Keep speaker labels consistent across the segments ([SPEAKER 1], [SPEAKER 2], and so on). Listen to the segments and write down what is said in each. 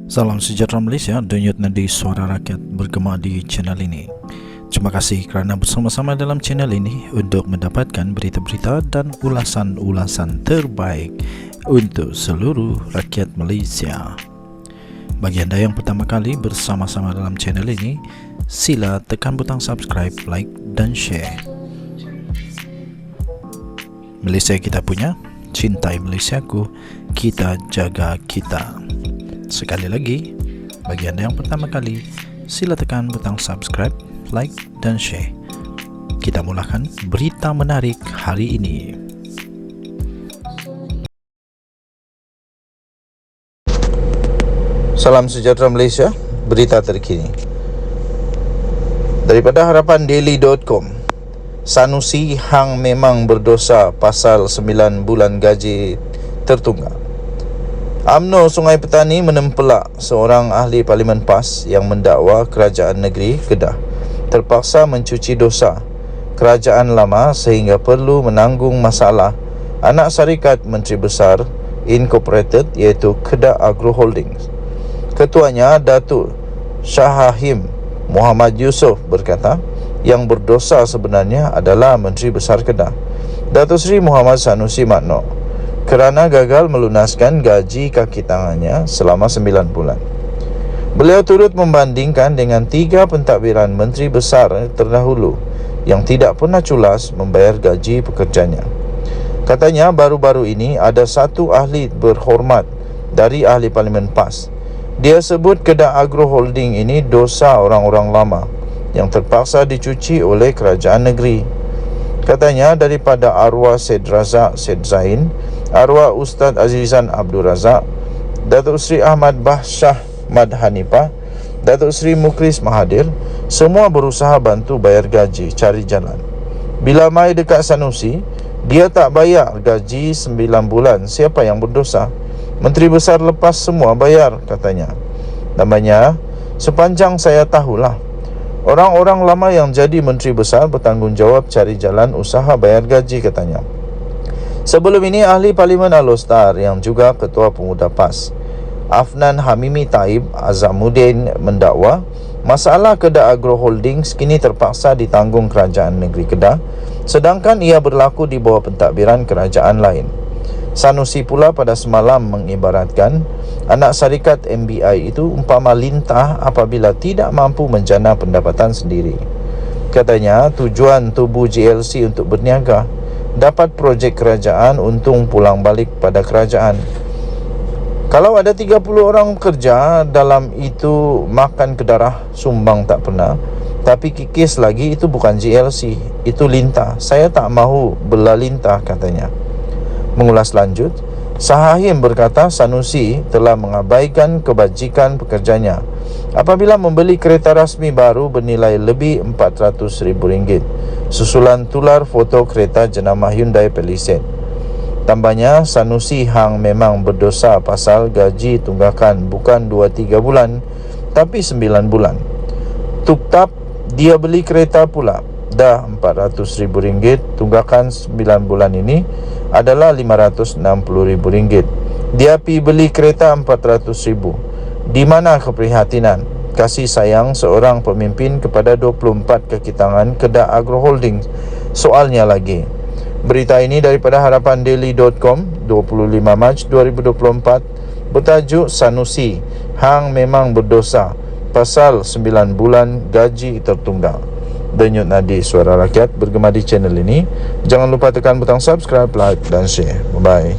[SPEAKER 1] Salam sejahtera Malaysia, denyut nadi suara rakyat bergema di channel ini. Terima kasih kerana bersama-sama dalam channel ini untuk mendapatkan berita-berita dan ulasan-ulasan terbaik untuk seluruh rakyat Malaysia. Bagi anda yang pertama kali bersama-sama dalam channel ini, sila tekan butang subscribe, like dan share. Malaysia kita punya, cintai Malaysiaku, kita jaga kita. Sekali lagi, bagi anda yang pertama kali, sila tekan butang subscribe, like dan share. Kita mulakan berita menarik hari ini.
[SPEAKER 2] Salam sejahtera Malaysia, berita terkini daripada harapandaily.com. Sanusi hang memang berdosa pasal 9 bulan gaji tertunggak. UMNO Sungai Petani menempelak seorang ahli Parlimen PAS yang mendakwa kerajaan negeri Kedah terpaksa mencuci dosa kerajaan lama sehingga perlu menanggung masalah anak syarikat Menteri Besar Incorporated iaitu Kedah Agro Holdings. Ketuanya Datuk Shahahim Muhammad Yusof berkata yang berdosa sebenarnya adalah Menteri Besar Kedah Datuk Seri Muhammad Sanusi Makno kerana gagal melunaskan gaji kaki tangannya selama 9 bulan. Beliau turut membandingkan dengan 3 pentadbiran Menteri Besar terdahulu yang tidak pernah culas membayar gaji pekerjanya. Katanya baru-baru ini ada satu ahli berhormat dari ahli Parlimen PAS. Dia sebut Kedah Agro Holding ini dosa orang-orang lama yang terpaksa dicuci oleh kerajaan negeri. Katanya daripada arwah Syed Razak Syed Zain, arwah Ustaz Azizan Abdul Razak, Datuk Seri Ahmad Bahsyah Mad Hanifah, Datuk Seri Mukris Mahathir, semua berusaha bantu bayar gaji, cari jalan. Bila mai dekat Sanusi, dia tak bayar gaji 9 bulan. Siapa yang berdosa? Menteri Besar lepas semua bayar, katanya. Namanya, sepanjang saya tahulah, orang-orang lama yang jadi Menteri Besar bertanggungjawab cari jalan usaha bayar gaji, katanya. Sebelum ini, ahli Parlimen Alor-Setar yang juga Ketua Pemuda PAS, Afnan Hamimi Taib Azamuddin mendakwa masalah Kedah Agro Holdings kini terpaksa ditanggung kerajaan negeri Kedah sedangkan ia berlaku di bawah pentadbiran kerajaan lain. Sanusi pula pada semalam mengibaratkan anak syarikat MBI itu umpama lintah apabila tidak mampu menjana pendapatan sendiri. Katanya tujuan tubuh GLC untuk berniaga, dapat projek kerajaan, untung pulang balik pada kerajaan. Kalau ada 30 orang kerja dalam itu makan ke darah, sumbang tak pernah, tapi kikis lagi, itu bukan GLC, itu lintah. Saya tak mahu bela lintah, katanya. Mengulas lanjut, Shahahim berkata Sanusi telah mengabaikan kebajikan pekerjanya apabila membeli kereta rasmi baru bernilai lebih RM400,000 susulan tular foto kereta jenama Hyundai Palisade. Tambahnya, Sanusi hang memang berdosa pasal gaji tunggakan bukan 2-3 bulan tapi 9 bulan. Tup-tap dia beli kereta pula dah RM400,000, tunggakan 9 bulan ini adalah RM560,000. Dia pi beli kereta RM400,000. Di mana keprihatinan, kasih sayang seorang pemimpin kepada 24 kaki tangan Kedah Agro Holding? Soalnya lagi. Berita ini daripada harapandaily.com 25 Mac 2024 bertajuk Sanusi hang memang berdosa pasal 9 bulan gaji tertunggak. Denyut nadi suara rakyat bergema di channel ini. Jangan lupa tekan butang subscribe, like dan share. Bye-bye.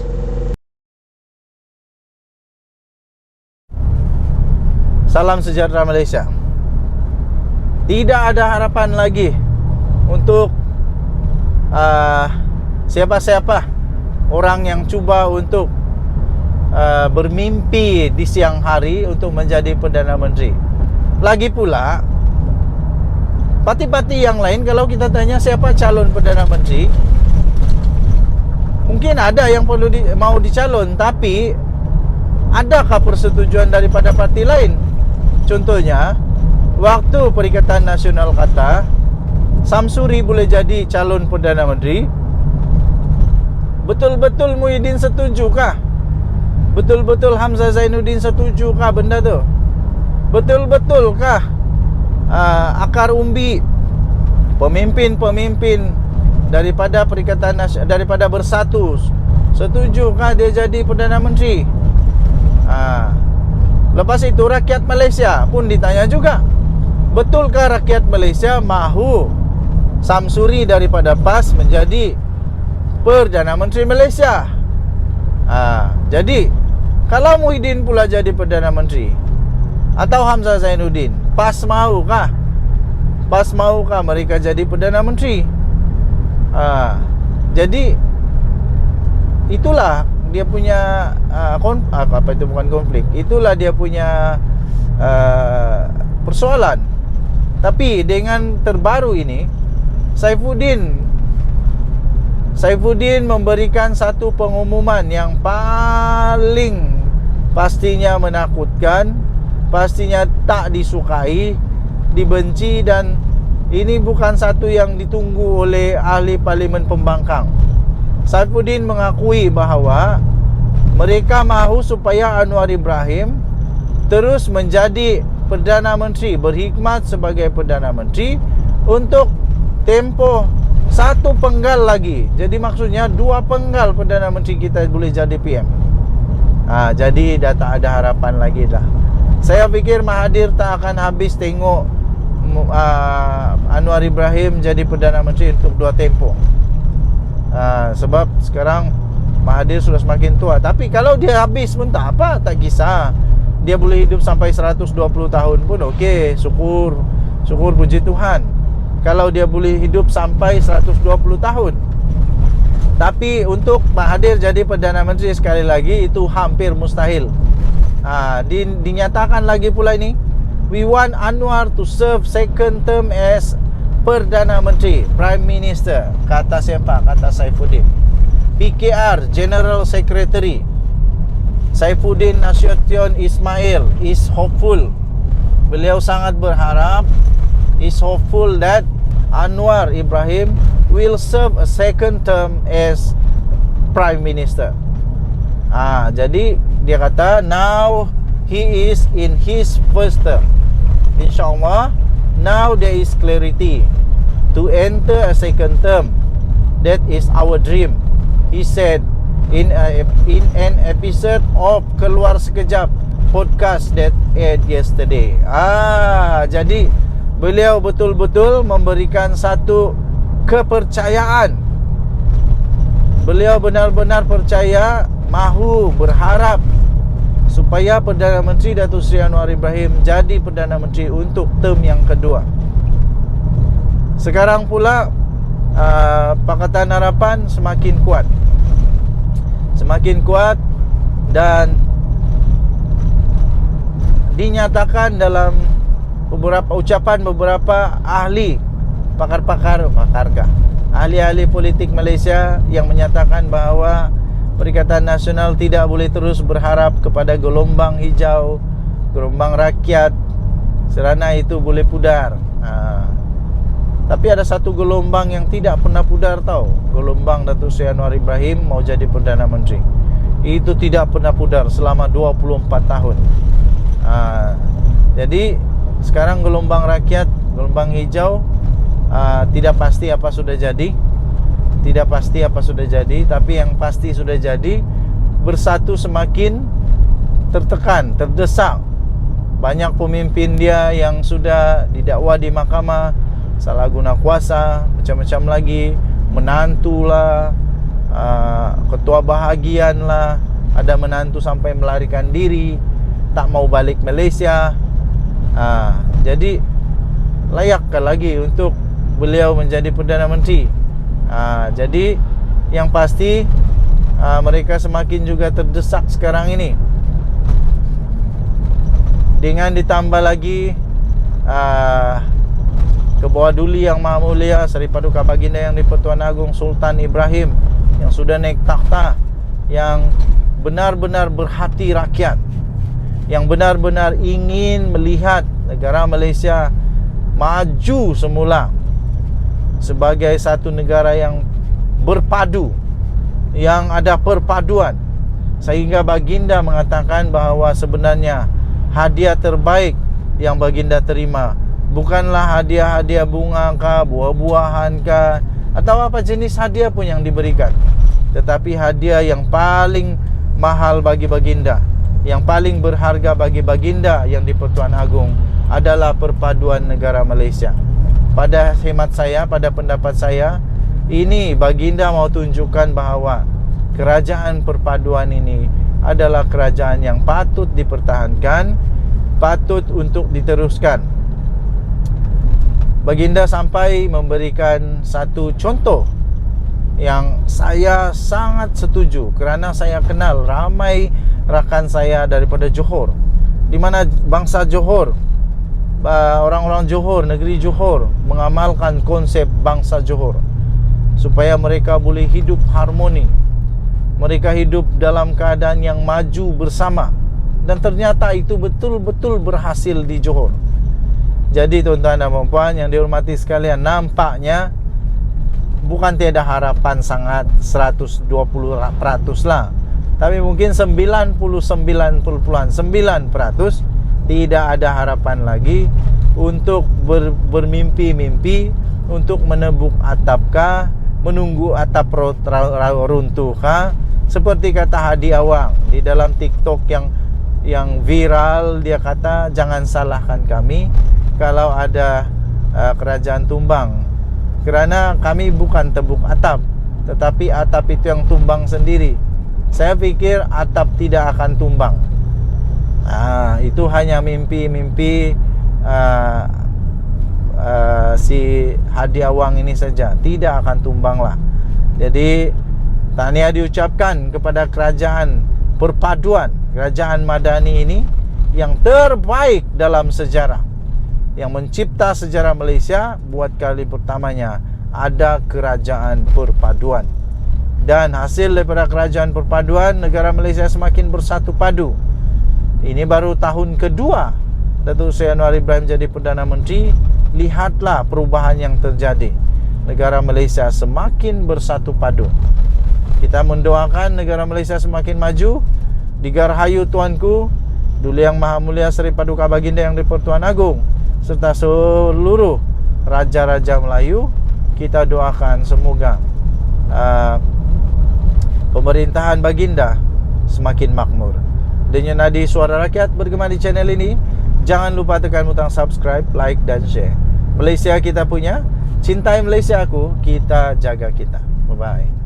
[SPEAKER 3] Salam sejahtera Malaysia. Tidak ada harapan lagi untuk siapa-siapa orang yang cuba untuk bermimpi di siang hari untuk menjadi Perdana Menteri. Lagi pula, parti-parti yang lain, kalau kita tanya siapa calon Perdana Menteri, mungkin ada yang perlu mau dicalon, tapi adakah persetujuan daripada parti lain? Contohnya, waktu Perikatan Nasional kata Samsuri boleh jadi calon Perdana Menteri, betul-betul Muhyiddin setujukah? Betul-betul Hamzah Zainuddin setujukah benda tu? Betul-betulkah akar umbi pemimpin-pemimpin daripada Perikatan daripada Bersatu setujukah dia jadi Perdana Menteri? Lepas itu rakyat Malaysia pun ditanya juga, betulkah rakyat Malaysia mahu Samsuri daripada PAS menjadi Perdana Menteri Malaysia? Jadi kalau Muhyiddin pula jadi Perdana Menteri atau Hamzah Zainuddin, PAS maukah? PAS maukah mereka jadi Perdana Menteri? Jadi itulah dia punya apa itu, bukan konflik, itulah dia punya persoalan. Tapi dengan terbaru ini, Saifuddin memberikan satu pengumuman yang paling pastinya menakutkan, pastinya tak disukai, dibenci, dan ini bukan satu yang ditunggu oleh ahli parlimen pembangkang. Saifuddin mengakui bahawa mereka mahu supaya Anwar Ibrahim terus menjadi Perdana Menteri, berkhidmat sebagai Perdana Menteri untuk tempoh 1 penggal lagi. Jadi maksudnya 2 penggal Perdana Menteri kita boleh jadi PM. Jadi dah tak ada harapan lagi dah. Saya fikir Mahathir tak akan habis tengok Anwar Ibrahim jadi Perdana Menteri untuk 2 tempoh. Sebab sekarang Mahathir sudah semakin tua. Tapi kalau dia habis pun tak apa, tak kisah. Dia boleh hidup sampai 120 tahun pun okey, syukur puji Tuhan. Kalau dia boleh hidup sampai 120 tahun. Tapi untuk Mahathir jadi Perdana Menteri sekali lagi itu hampir mustahil. Dinyatakan lagi pula ini, we want Anwar to serve second term as Perdana Menteri, Prime Minister. Kata siapa? Kata Saifuddin. PKR General Secretary Saifuddin Nasution Ismail is hopeful. Beliau sangat berharap, is hopeful that Anwar Ibrahim will serve a second term as Prime Minister. Jadi dia kata now he is in his first term. InsyaAllah now there is clarity to enter a second term. That is our dream, he said in an episode of Keluar Sekejap podcast that aired yesterday. Jadi beliau betul-betul memberikan satu kepercayaan. Beliau benar-benar percaya, mahu, berharap supaya Perdana Menteri Datuk Seri Anwar Ibrahim jadi Perdana Menteri untuk term yang kedua. Sekarang pula Pakatan Harapan semakin kuat dan dinyatakan dalam beberapa ucapan beberapa ahli ahli-ahli politik Malaysia yang menyatakan bahawa Perikatan Nasional tidak boleh terus berharap kepada gelombang hijau, gelombang rakyat, serana itu boleh pudar. Tapi ada satu gelombang yang tidak pernah pudar tau, gelombang Datuk Seri Anwar Ibrahim mau jadi Perdana Menteri. Itu tidak pernah pudar selama 24 tahun. Jadi sekarang gelombang rakyat, gelombang hijau, tidak pasti apa sudah jadi. Tidak pasti apa sudah jadi, tapi yang pasti sudah jadi, Bersatu semakin tertekan, terdesak. Banyak pemimpin dia yang sudah didakwa di mahkamah, salah guna kuasa, macam-macam lagi, menantulah, ketua bahagian lah, ada menantu sampai melarikan diri, tak mau balik Malaysia. Jadi layakkah lagi untuk beliau menjadi Perdana Menteri? Jadi yang pasti mereka semakin juga terdesak sekarang ini. Dengan ditambah lagi Kebawah Duli Yang Maha Mulia Seri Paduka Baginda Yang di-Pertuan Agong Sultan Ibrahim yang sudah naik takhta, yang benar-benar berhati rakyat, yang benar-benar ingin melihat negara Malaysia maju semula sebagai satu negara yang berpadu, yang ada perpaduan, sehingga baginda mengatakan bahawa sebenarnya hadiah terbaik yang baginda terima bukanlah hadiah-hadiah bunga kah, buah-buahan kah, atau apa jenis hadiah pun yang diberikan, tetapi hadiah yang paling mahal bagi baginda, yang paling berharga bagi baginda yang di-Pertuan Agong adalah perpaduan negara Malaysia. Pada hemat saya, pada pendapat saya, ini baginda mau tunjukkan bahawa kerajaan perpaduan ini adalah kerajaan yang patut dipertahankan, patut untuk diteruskan. Baginda sampai memberikan satu contoh yang saya sangat setuju, kerana saya kenal ramai rakan saya daripada Johor, di mana bangsa Johor, orang-orang Johor, negeri Johor mengamalkan konsep bangsa Johor supaya mereka boleh hidup harmoni, mereka hidup dalam keadaan yang maju bersama, dan ternyata itu betul-betul berhasil di Johor. Jadi tuan-tuan dan puan yang dihormati sekalian, nampaknya bukan tiada harapan sangat 120% lah, tapi mungkin 99.9% tidak ada harapan lagi untuk bermimpi-mimpi untuk menebuk atapkah, menunggu atap runtuhkah. Seperti kata Hadi Awang di dalam TikTok yang viral, dia kata, jangan salahkan kami kalau ada kerajaan tumbang, kerana kami bukan tebuk atap, tetapi atap itu yang tumbang sendiri. Saya fikir atap tidak akan tumbang. Itu hanya mimpi-mimpi si Hadi Awang ini saja, tidak akan tumbang lah. Jadi tahniah diucapkan kepada kerajaan perpaduan, kerajaan Madani ini yang terbaik dalam sejarah, yang mencipta sejarah Malaysia. Buat kali pertamanya ada kerajaan perpaduan, dan hasil daripada kerajaan perpaduan, negara Malaysia semakin bersatu padu. Ini baru tahun kedua Datuk Seri Anwar Ibrahim jadi Perdana Menteri. Lihatlah perubahan yang terjadi, negara Malaysia semakin bersatu padu. Kita mendoakan negara Malaysia semakin maju. Digarhayu tuanku Duli Yang Maha Mulia Seri Paduka Baginda yang di-Pertuan Agong serta seluruh raja-raja Melayu. Kita doakan semoga pemerintahan baginda semakin makmur. Denyut nadi Suara Rakyat bergema di channel ini. Jangan lupa tekan butang subscribe, like dan share. Malaysia kita punya, cintai Malaysia aku, kita jaga kita. Bye-bye.